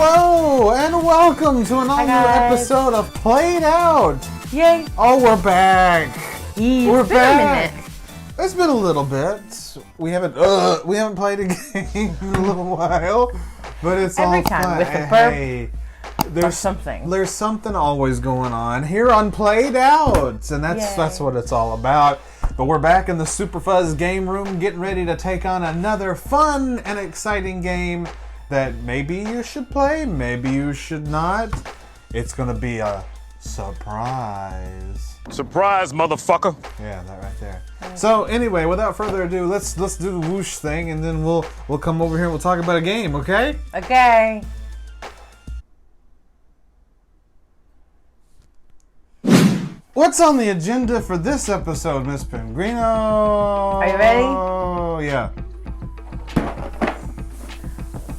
Hello and welcome to another episode of Played Out. Yay! Oh, we're back. We're back. A minute. It's been a little bit. We haven't played a game in a little while, but it's every all time fun. with the burp. Hey, There's something. There's something always going on here on Played Out, and that's what it's all about. But we're back in the Super Fuzz game room, getting ready to take on another fun and exciting game that maybe you should play, maybe you should not. It's gonna be a surprise. Surprise, motherfucker. Yeah, that right there. So anyway, without further ado, let's do the whoosh thing, and then we'll come over here and we'll talk about a game, okay? Okay. What's on the agenda for this episode, Miss Pengrino? Are you ready? Oh, yeah.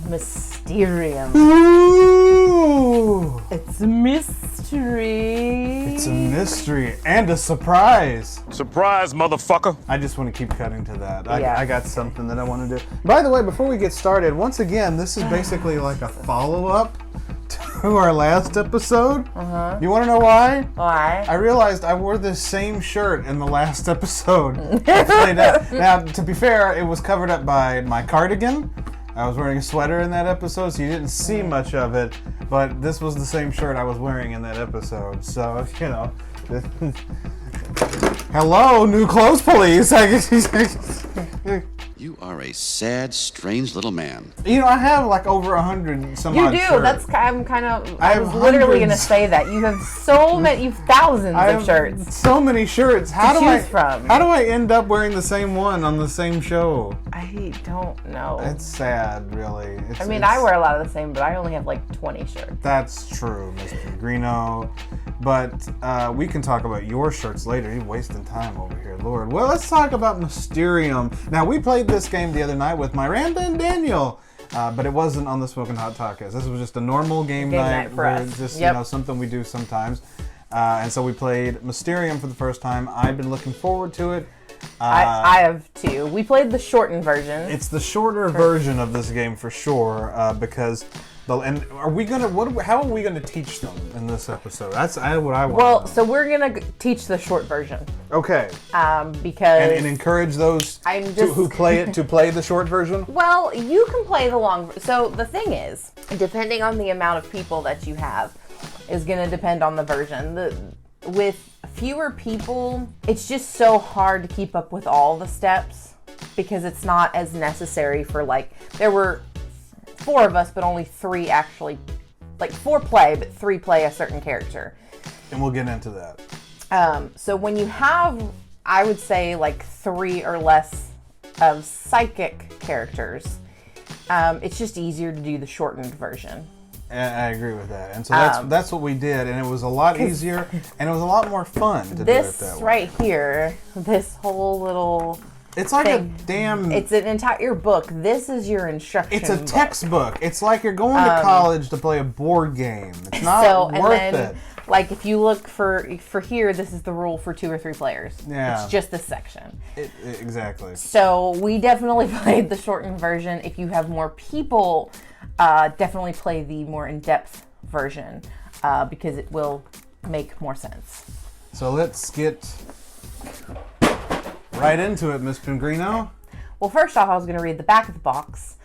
Mysterium. Ooh! It's a mystery. It's a mystery and a surprise. Surprise, motherfucker. I just want to keep cutting to that. Yeah. I got something that I want to do. By the way, before we get started, once again, this is basically like a follow-up to our last episode. Uh-huh. You want to know why? Why? I realized I wore this same shirt in the last episode. Now, to be fair, it was covered up by my cardigan. I was wearing a sweater in that episode, so you didn't see much of it. But this was the same shirt I was wearing in that episode. So, you know. Hello, new clothes police. You are a sad, strange little man. You know, I have like over 100 some odd You do. shirts. I'm kind of. I I was have literally going to hundreds. say that you have so many. You've thousands I of have shirts. so many shirts. How do choose from. How do I end up wearing the same one on the same show? I don't know. It's sad, really. I wear a lot of the same, but I only have like 20 shirts. That's true, Mr. Pengrino. But we can talk about your shirts later. You're wasting time over here, Lord. Well, let's talk about Mysterium. Now, we played this game the other night with Miranda and Daniel, but it wasn't on the Smoking Hot Tacos. This was just a normal game night for us. Just Yep. something we do sometimes. And so we played Mysterium for the first time. I've been looking forward to it. I have too. We played the shortened version. It's the shorter version of this game for sure, because. And are we gonna? How are we gonna teach them in this episode? That's what I want. Well, so we're gonna teach the short version. Okay. Because And encourage those who play it to play the short version. Well, you can play the long. So the thing is, depending on the amount of people that you have, is gonna depend on the version. With fewer people, it's just so hard to keep up with all the steps because it's not as necessary for there were 4 of us, but only 3 actually, 4 play, but 3 play a certain character. And we'll get into that. So when you have, I would say 3 or less of psychic characters, it's just easier to do the shortened version. And I agree with that. And so that's what we did, and it was a lot easier, and it was a lot more fun to do it that This way. right here, this whole little It's like thing. a damn. It's an entire book. This is your instruction. It's a book. textbook. It's like you're going to college to play a board game. It's not worth it. If you look for here, this is the rule for 2 or 3 players. Yeah. It's just this section. Exactly. So we definitely played the shortened version. If you have more people, definitely play the more in-depth version because it will make more sense. So let's get right into it, Miss Pengrino. Well, first off, I was going to read the back of the box,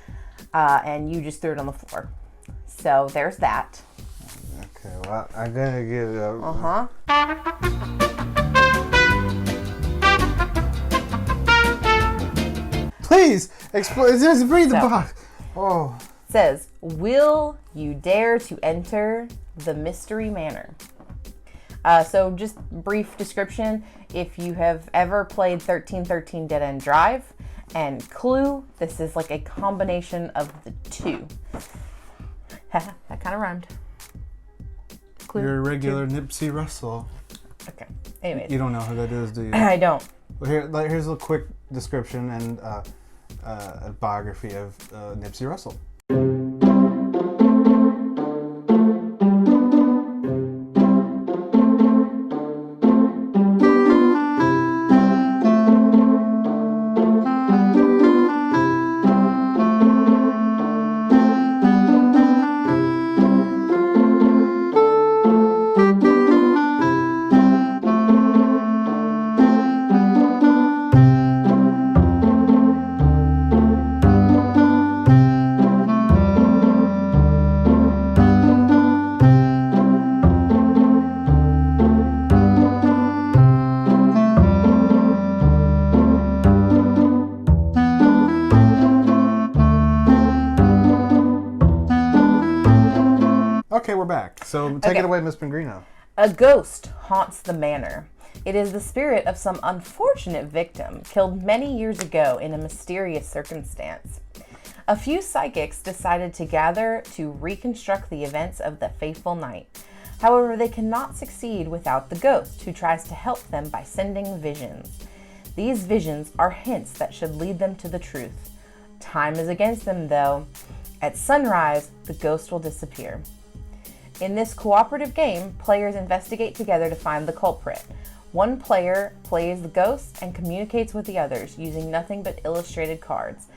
and you just threw it on the floor. So there's that. Okay, well, I gotta get it up. Please, just read the box. Oh. It says, will you dare to enter the Mystery Manor? So just brief description. If you have ever played 1313 Dead End Drive and Clue, this is like a combination of the 2. That kind of rhymed. Clue, You're a regular 2. Nipsey Russell. Okay. Anyways. You don't know who that is, do you? I don't. Well, here's a quick description and a biography of Nipsey Russell. Okay, we're back. So take it away, Miss Pengrino. A ghost haunts the manor. It is the spirit of some unfortunate victim killed many years ago in a mysterious circumstance. A few psychics decided to gather to reconstruct the events of the fateful night. However, they cannot succeed without the ghost, who tries to help them by sending visions. These visions are hints that should lead them to the truth. Time is against them, though. At sunrise, the ghost will disappear. In this cooperative game, players investigate together to find the culprit. One player plays the ghost and communicates with the others using nothing but illustrated cards.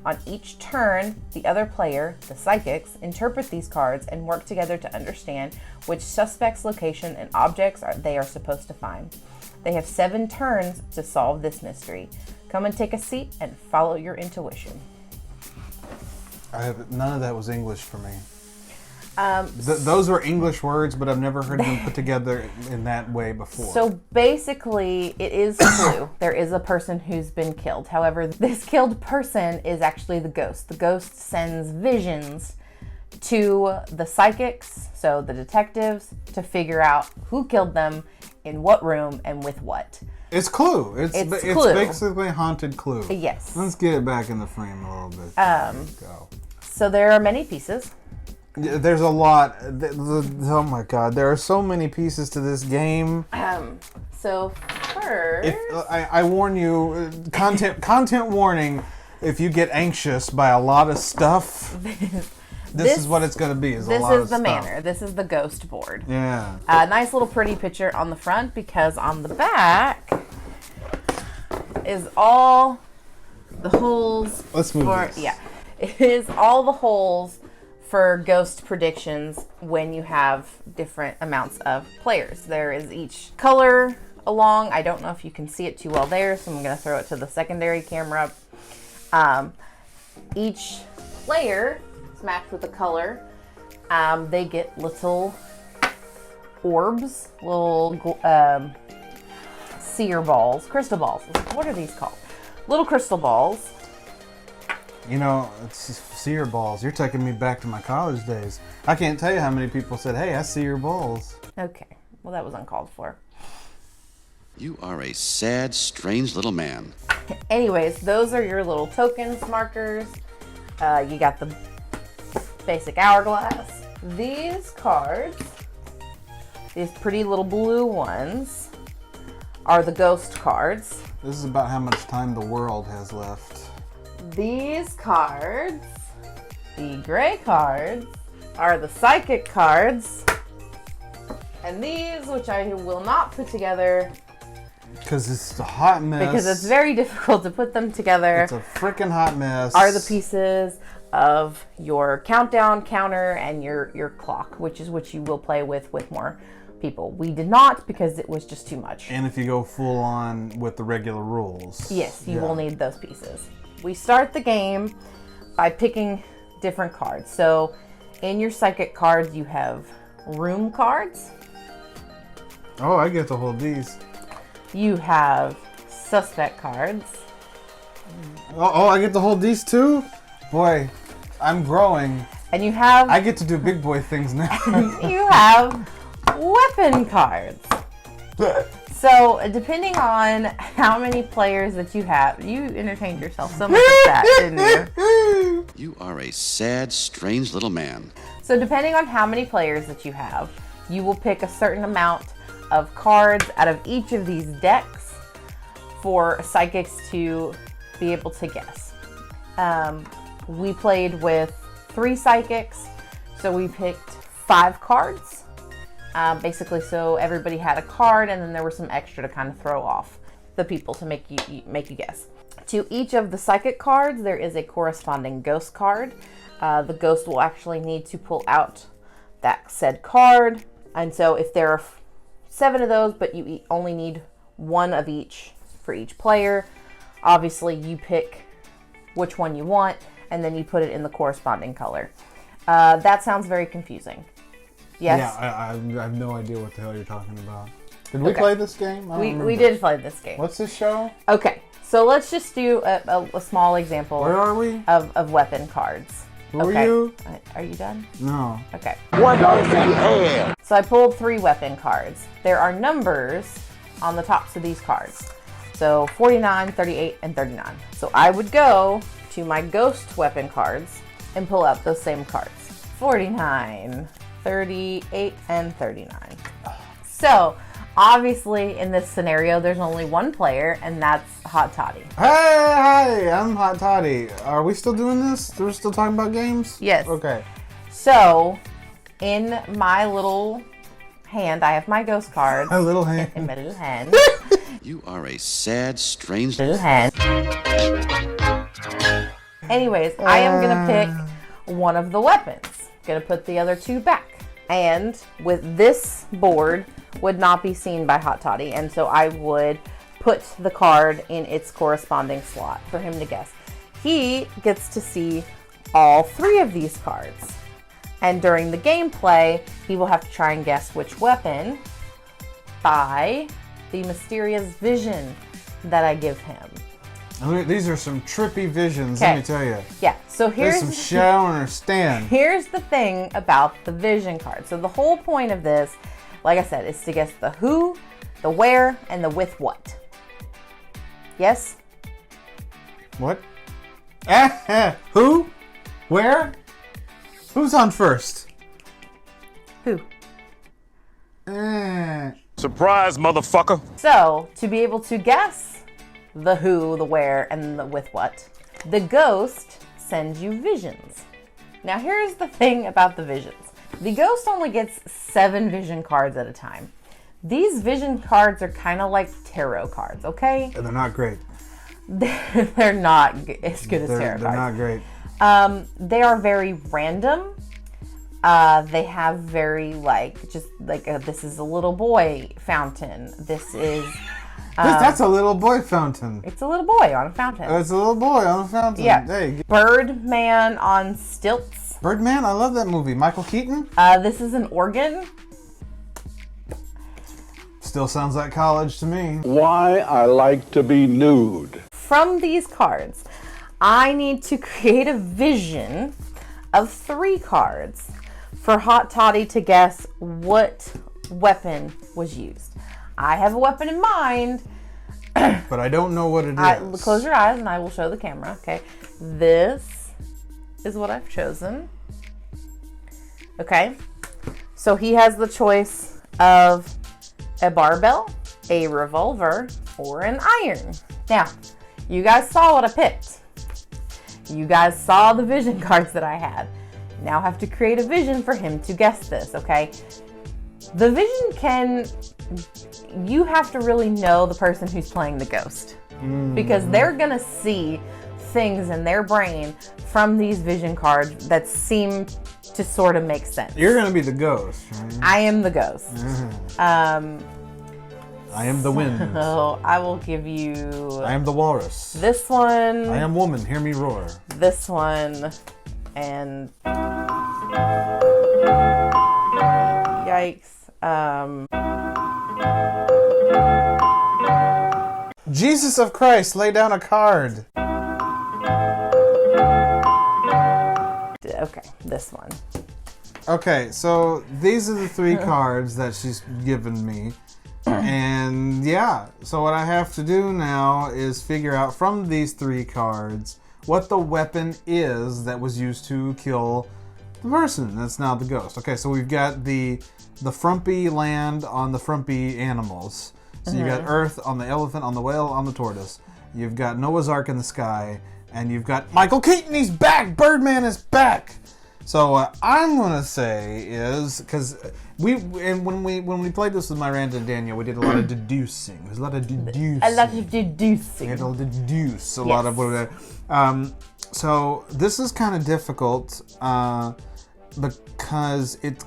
On each turn, the other player, the psychics, interpret these cards and work together to understand which suspect's location and objects they are supposed to find. They have 7 turns to solve this mystery. Come and take a seat and follow your intuition. None of that was English for me. Those were English words, but I've never heard them put together in that way before. So basically, it is Clue. There is a person who's been killed. However, this killed person is actually the ghost. The ghost sends visions to the psychics, so the detectives, to figure out who killed them, in what room, and with what. It's Clue. It's Clue. basically haunted Clue. Yes. Let's get it back in the frame a little bit. Go. So there are many pieces. There's a lot. Oh my God, there are so many pieces to this game. So first, I warn you, content warning. If you get anxious by a lot of stuff, this is what it's going to be. This is the manor. This is the ghost board. Yeah. A nice little pretty picture on the front, because on the back is all the holes. Let's move this. Yeah, it is all the holes for ghost predictions when you have different amounts of players. There is each color along. I don't know if you can see it too well there, so I'm going to throw it to the secondary camera. Each player is matched with a color. They get little orbs, little seer balls, crystal balls. What are these called? Little crystal balls. You know, it's seer balls. You're taking me back to my college days. I can't tell you how many people said, "Hey, I see your balls." Okay, well that was uncalled for. You are a sad, strange little man. Anyways, those are your little tokens, markers. You got the basic hourglass. These cards, these pretty little blue ones, are the ghost cards. This is about how much time the world has left. These cards, the gray cards, are the psychic cards. And these, which I will not put together, because it's a hot mess. because it's very difficult to put them together. It's a freaking hot mess. Are the pieces of your countdown counter and your clock, which is what you will play with more people. We did not, because it was just too much. And if you go full on with the regular rules. Yes, you will need those pieces. We start the game by picking different cards. So in your psychic cards, you have room cards. Oh, I get to hold these. You have suspect cards. Oh, I get to hold these too? Boy, I'm growing. And you have I get to do big boy things now. you have weapon cards. So, depending on how many players that you have, you entertained yourself so much with that, didn't you? You are a sad, strange little man. So, depending on how many players that you have, you will pick a certain amount of cards out of each of these decks for psychics to be able to guess. We played with 3 psychics, so we picked 5 cards. Basically, so everybody had a card, and then there were some extra to kind of throw off the people to make you guess. To each of the psychic cards, there is a corresponding ghost card. The ghost will actually need to pull out that said card, and so if there are 7 of those, but you only need 1 of each for each player, obviously you pick which one you want, and then you put it in the corresponding color. That sounds very confusing. Yes? Yeah, I have no idea what the hell you're talking about. Did we play this game? We did play this game. What's this show? Okay, so let's just do a small example Where are we? of weapon cards. Who are you? Are you done? No. Okay. What does he have? So I pulled 3 weapon cards. There are numbers on the tops of these cards. So 49, 38, and 39. So I would go to my ghost weapon cards and pull out those same cards. 49, 38, and 39. So obviously in this scenario, there's only one player, and that's Hot Toddy. Hey, I'm Hot Toddy. Are we still doing this? We're still talking about games? Yes. Okay. So in my little hand, I have my ghost cards. My little hand. In my little hand. You are a sad, strange... Little hand. Anyways, I am gonna pick one of the weapons. Gonna put the other 2 back. And with this board would not be seen by Hot Toddy, and so I would put the card in its corresponding slot for him to guess. He gets to see all 3 of these cards. And during the gameplay, he will have to try and guess which weapon by the mysterious vision that I give him. These are some trippy visions, let me tell you. Yeah, so There's some shit I don't understand. Here's the thing about the vision card. So the whole point of this, like I said, is to guess the who, the where, and the with what. Yes? What? Who? Where? Who's on first? Who? Surprise, motherfucker. So, to be able to guess the who, the where, and the with what, the ghost sends you visions. Now, here's the thing about the visions. The ghost only gets 7 vision cards at a time. These vision cards are kind of like tarot cards, okay? They're not great. They're not as good as tarot cards. They're not great. They are very random. They have very this is a little boy fountain. This is... that's a little boy fountain. It's a little boy on a fountain. It's a little boy on a fountain. Yeah. Hey. Birdman on stilts. Birdman? I love that movie. Michael Keaton? This is an organ. Still sounds like college to me. Why I like to be nude. From these cards, I need to create a vision of 3 cards for Hot Toddy to guess what weapon was used. I have a weapon in mind. But I don't know what it is. Close your eyes and I will show the camera. Okay. This is what I've chosen. Okay. So he has the choice of a barbell, a revolver, or an iron. Now, you guys saw what I picked. You guys saw the vision cards that I had. Now I have to create a vision for him to guess this, okay? The vision you have to really know the person who's playing the ghost. Because they're gonna see things in their brain from these vision cards that seem to sort of make sense. You're gonna be the ghost, right? I am the ghost. I am the wind. So I will give you... I am the walrus. This one. I am woman, hear me roar. This one. And... Yikes. Jesus of Christ, lay down a card. Okay, this one. Okay, so these are the 3 cards that she's given me. And yeah, so what I have to do now is figure out from these 3 cards what the weapon is that was used to kill the person that's now the ghost. Okay, so we've got the frumpy land on the frumpy animals. So you've got Earth on the elephant, on the whale, on the tortoise. You've got Noah's Ark in the sky, and you've got Michael Keaton. He's back. Birdman is back. So what I'm gonna say is because when we played this with Miranda and Daniel, we did a lot of deducing. There's a lot of deducing. A lot of deducing. We had to deduce a lot of whatever. So this is kind of difficult because it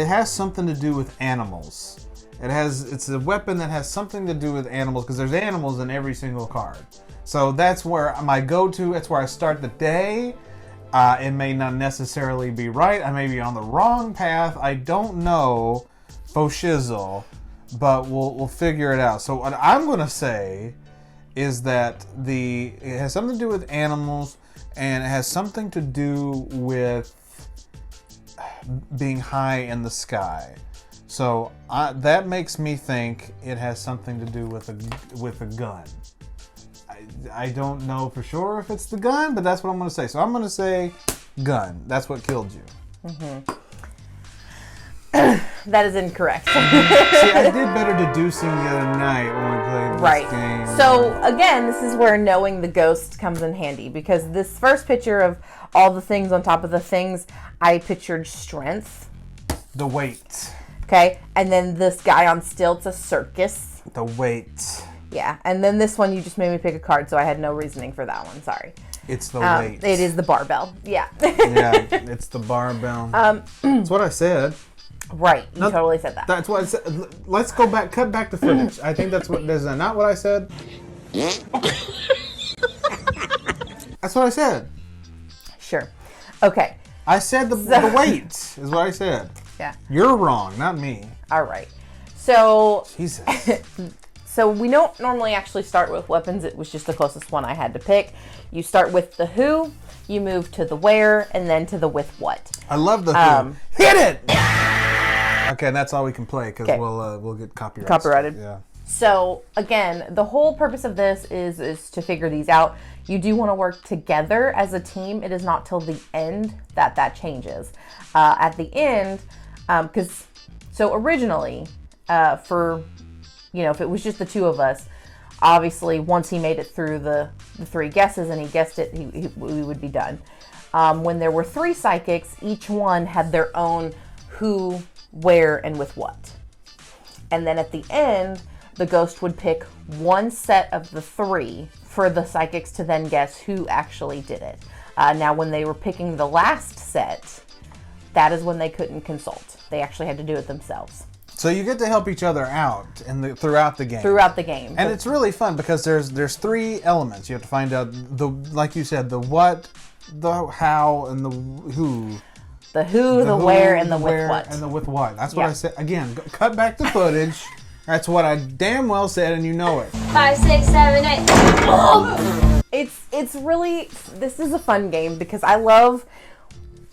has something to do with animals. It's a weapon that has something to do with animals because there's animals in every single card. So that's where my go-to, that's where I start the day. It may not necessarily be right. I may be on the wrong path. I don't know, faux shizzle, but we'll figure it out. So what I'm going to say is that it has something to do with animals, and it has something to do with being high in the sky. So that makes me think it has something to do with a gun. I don't know for sure if it's the gun, but that's what I'm going to say. So I'm going to say gun. That's what killed you. Mm-hmm. That is incorrect. See, I did better deducing the other night when we played this game. So again, this is where knowing the ghost comes in handy, because this first picture of all the things on top of the things, I pictured strength. The weight. Okay, and then this guy on stilts, a circus. The weight. Yeah, and then this one, you just made me pick a card, so I had no reasoning for that one. Sorry. It's the weight. It is the barbell. Yeah. Yeah, it's the barbell. That's what I said. Right, you totally said that. That's what I said. Let's go back, cut back the footage. I think that's not what I said. That's what I said. Sure. Okay. I said the weight is what I said. Yeah. You're wrong, not me. All right. So. Jesus. So we don't normally actually start with weapons. It was just the closest one I had to pick. You start with the who, you move to the where, and then to the with what. I love the who. Hit it! Okay, and that's all we can play because we'll get copyrighted. Yeah. So again, the whole purpose of this is to figure these out. You do want to work together as a team. It is not till the end that changes. At the end, so originally, if it was just the two of us, obviously once he made it through the three guesses and he guessed it, we would be done. When there were three psychics, each one had their own who, where, and with what. And then at the end, the ghost would pick one set of the three for the psychics to then guess who actually did it. Now, when they were picking the last set, that is when they couldn't consult. They actually had to do it themselves. So you get to help each other out throughout the game. Throughout the game. And it's really fun because there's three elements. You have to find out like you said, the what, the how, and the who. The who, the where, and the with what. And the with what. That's what I said. Again, cut back the footage. That's what I damn well said, and you know it. 5, 6, 7, 8. Oh! It's really, this is a fun game because I love,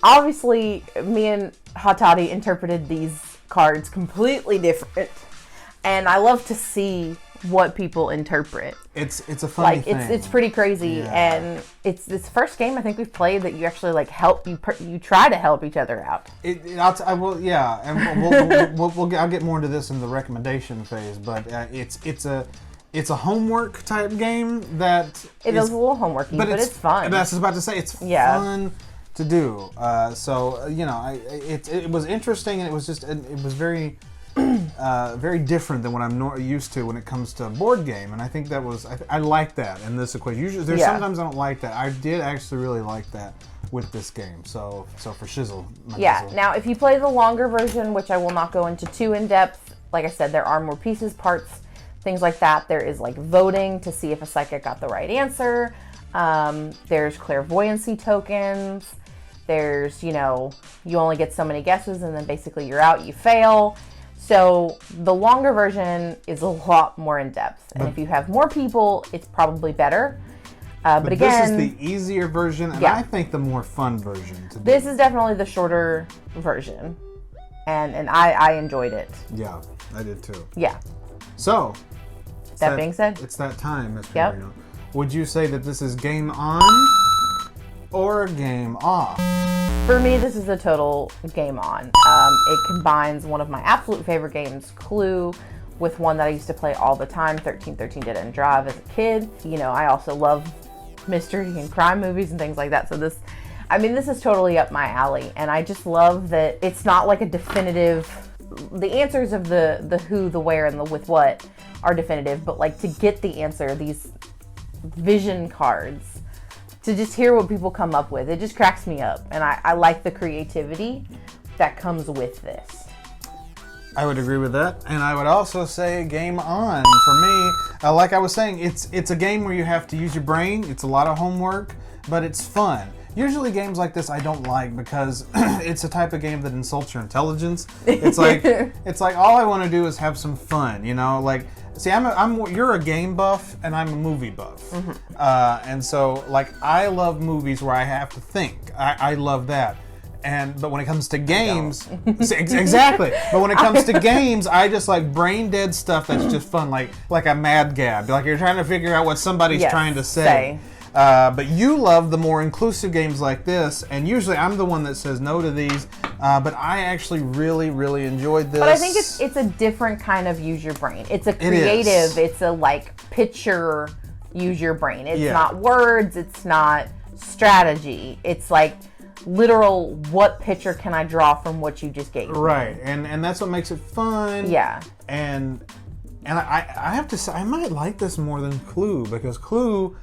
obviously, me and Toddy interpreted these cards completely different, and I love to see what people interpret. It's a funny thing. It's pretty crazy, and it's this first game I think we've played that you actually help you try to help each other out. I'll get more into this in the recommendation phase, but it's a homework type game that it is a little homeworky, but it's fun. I was about to say it's fun to do. It was interesting, and it was very very different than what I'm used to when it comes to a board game, and I think that was I like that in this equation. Usually, sometimes I don't like that. I did actually really like that with this game. So for shizzle. Yeah. Now, if you play the longer version, which I will not go into too in depth, like I said, there are more pieces, parts, things like that. There is voting to see if a psychic got the right answer. There's clairvoyancy tokens. There's you only get so many guesses, and then basically you're out. You fail. So the longer version is a lot more in depth, and if you have more people, it's probably better. But again, this is the easier version, and I think the more fun version. This is definitely the shorter version, and I enjoyed it. Yeah, I did too. Yeah. So that being said, it's that time, Mr. Yep. Pengrino. Would you say that this is game on or game off? For me, this is a total game on. It combines one of my absolute favorite games, Clue, with one that I used to play all the time, 1313 Dead End Drive, as a kid. I also love mystery and crime movies and things like that. So this is totally up my alley. And I just love that it's not like a definitive, the answers of the who, the where, and the with what are definitive, but to get the answer, these vision cards, to just hear what people come up with, it just cracks me up. And I like the creativity that comes with this. I would agree with that, and I would also say game on for me. Like I was saying, it's a game where you have to use your brain. It's a lot of homework, but it's fun. Usually games like this I don't like because it's a type of game that insults your intelligence. It's like all I want to do is have some fun, See, you're a game buff, and I'm a movie buff. And so, like, I love movies where I have to think. I love that. But when it comes to games, exactly. But when it comes to games, I just like brain dead stuff that's just fun, like a mad gab. Like you're trying to figure out what somebody's trying to say. But you love the more inclusive games like this, and usually I'm the one that says no to these. But I actually really, really enjoyed this. But I think it's a different kind of use your brain. It's a creative. It's a like picture use your brain. It's not words. It's not strategy. It's like literal, what picture can I draw from what you just gave me? Right, and that's what makes it fun. Yeah. And I have to say, I might like this more than Clue, because Clue,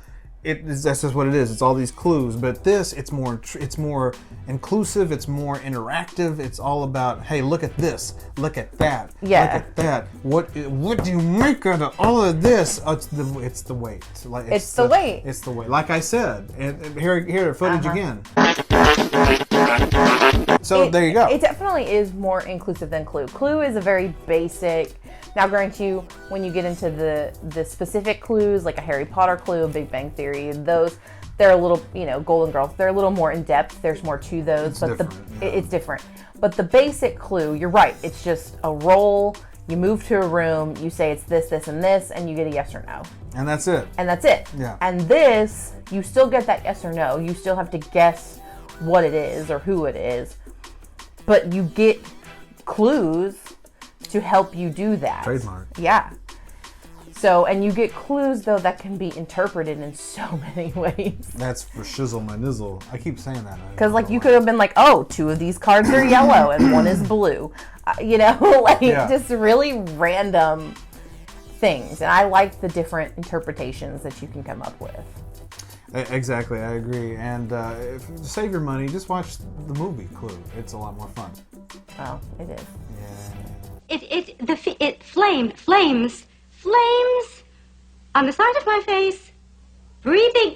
that's just what it is. It's all these clues. But this, it's more inclusive. It's more interactive. It's all about, hey, look at this, look at that, look at that. What do you make out of all of this? Oh, it's the weight. Like it's the weight. It's the weight. Like I said, and here footage again. So there you go. It definitely is more inclusive than Clue. Clue is a very basic. Now, grant you, when you get into the specific clues, like a Harry Potter clue, a Big Bang Theory, they're a little, Golden Girls, they're a little more in depth. There's more to those, it's different. But the basic clue, you're right. It's just a roll. You move to a room, you say it's this, this, and this, and you get a yes or no. And that's it. Yeah. And this, you still get that yes or no. You still have to guess what it is or who it is, but you get clues to help you do that. Trademark. Yeah. So, and you get clues, though, that can be interpreted in so many ways. That's for shizzle my nizzle. I keep saying that. Because, like, you could have been like, oh, 2 of these cards are yellow and 1 is blue. Just really random things. And I like the different interpretations that you can come up with. Exactly, I agree. And if you save your money, just watch the movie Clue. It's a lot more fun. Oh, it is. Yeah. It flames on the side of my face, heaving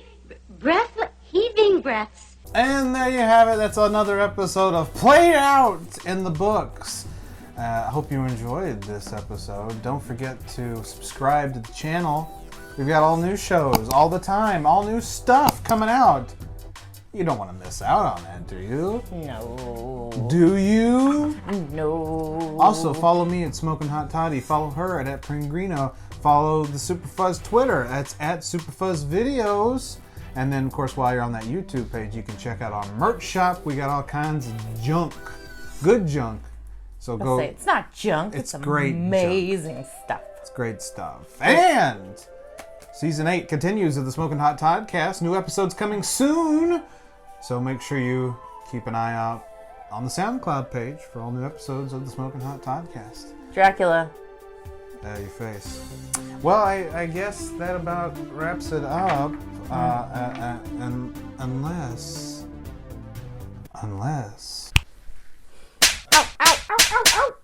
breaths. And there you have it. That's another episode of Play Out in the Books. I hope you enjoyed this episode. Don't forget to subscribe to the channel. We've got all new shows all the time, all new stuff coming out. You don't want to miss out on that, do you? No. Do you? No. Also, follow me at Smoking Hot Toddy. Follow her at Pengrino. Follow the Superfuzz Twitter. That's at Superfuzz Videos. And then, of course, while you're on that YouTube page, you can check out our merch shop. We got all kinds of junk. Good junk. So go. It's not junk. It's great amazing stuff. It's great stuff. And Season 8 continues of the Smoking Hot Toddcast. New episodes coming soon. So make sure you keep an eye out on the SoundCloud page for all new episodes of the Smoking Hot Toddcast. Dracula. Your face. Well, I guess that about wraps it up. Unless. Ow, ow, ow, ow, ow.